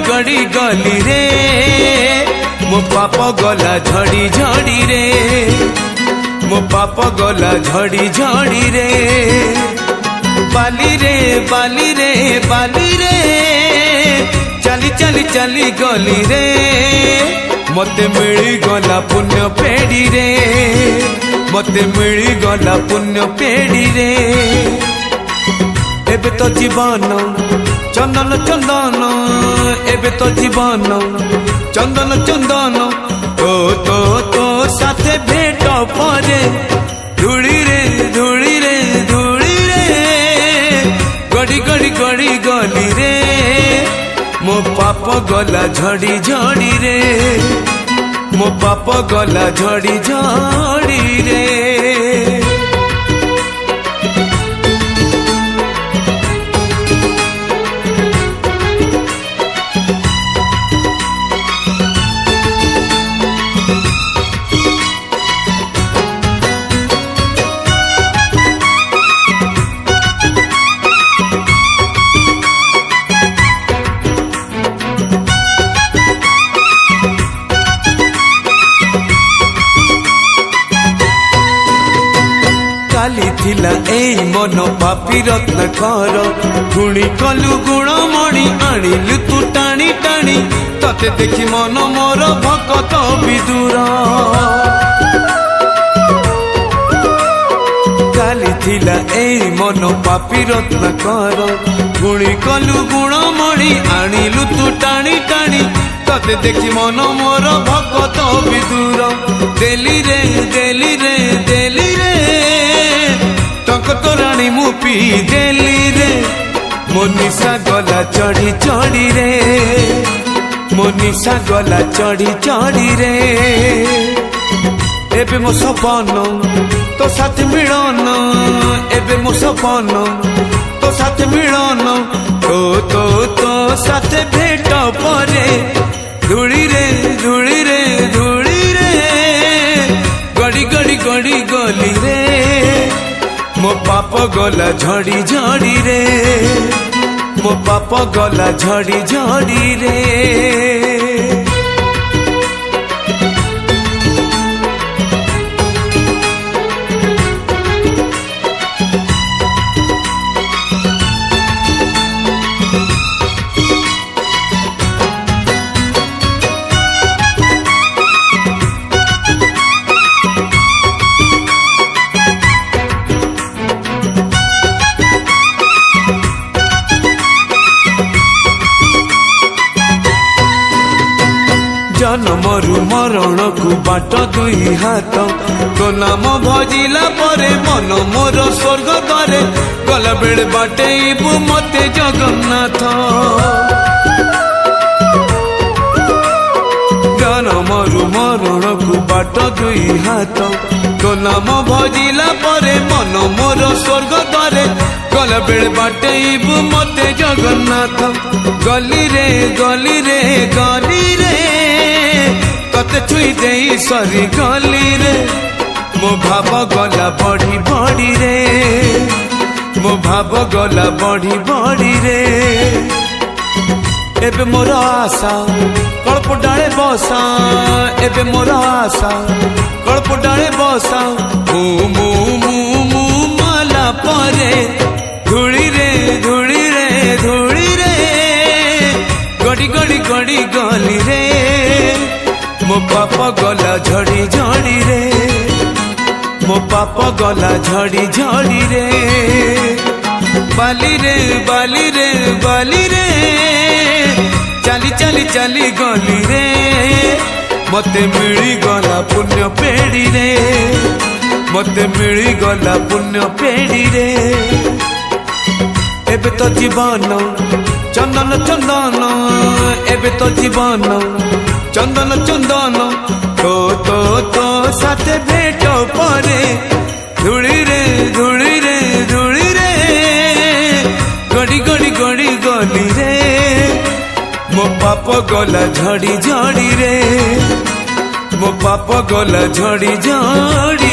गड़ी गली रे मो पाप गला झड़ी झड़ी रे मो पाप गला झड़ी झड़ी रे बाली रे बाली रे बाली रे चली चली चली गली रे मते मिली गला पुण्य पेड़ी रे मते मिली गला पुण्य पेड़ी रे एबे तो जीवन चंदन चंदन एबे तो जीवन चंदन चंदन तो साथे भेट परे धूली रे धूली रे धूली रे गड़ी गड़ी गड़ी गली रे मो पाप गला झड़ी झड़ी रे मो पाप गला झड़ी झड़ी रे काली थिला एई मन पापी रत्न कर गुणी कलु गुणमणि आनिलु तू टाणी टाणी तते देखी मन मोर भकत विदुर काली थिला एई मन पापी रत्न कर गुणी कलु गुणमणि आनिलु तू टाणी टाणी तते देखी मन मोर भकत विदुर देली रे देली रे देली रे तोराणी मु पी देली रे मो निशा गला चढ़ी चढ़ी रे मो निशा गला चढ़ी चढ़ी रे एबे मो सपन तो साथ मिलन एबे मो सपन तो साथ मिलन तो साथ भेट परे धूली रे धूली रे धूली रे गड़ी गड़ी गड़ी गली रे मो पाप गला झड़ी झड़ी रे मो पाप गला झड़ी झड़ी रे जन्मरु मरण को बाट दुई हाथ तो नाम भजिला परे मन मोर स्वर्ग द्वारे गला बेले बाटे मते जगन्नाथ जन्मरु मरण को बाट दुई हाथ तो नाम भजिला परे मन मोर स्वर्ग द्वारे गला बेले बाटे मते जगन्नाथ गली रे गली रे गली रे तते छुई दे सरी गली रे मो भाव गला बढ़ी बढ़ी रे मो भाव गला बढ़ी बढ़ी रे एबे मोर आशा कल्प डाले बसा एबे मोर आशा कल्प डाले बसा मु मु मु मु माला परे धूली रे धूली रे धूली रे गड़ी गड़ी गड़ी गली रे मो पाप गला झड़ी झड़ी रे मो पाप गला झड़ी झड़ी रे बाली रे बाली रे बाली रे चली चली चली गली रे मते मिली गला पुण्य पेड़ी रे मते मिली गला पुण्य पेड़ी रे एबे तो जीवन चंदन चंदन एबे तो जीवन चंदन चंदन तो साथे भेट परे धूली रे धूली रे धूली रे पाप गला झड़ी झड़ी रे, मो पाप गला झड़ी झड़ी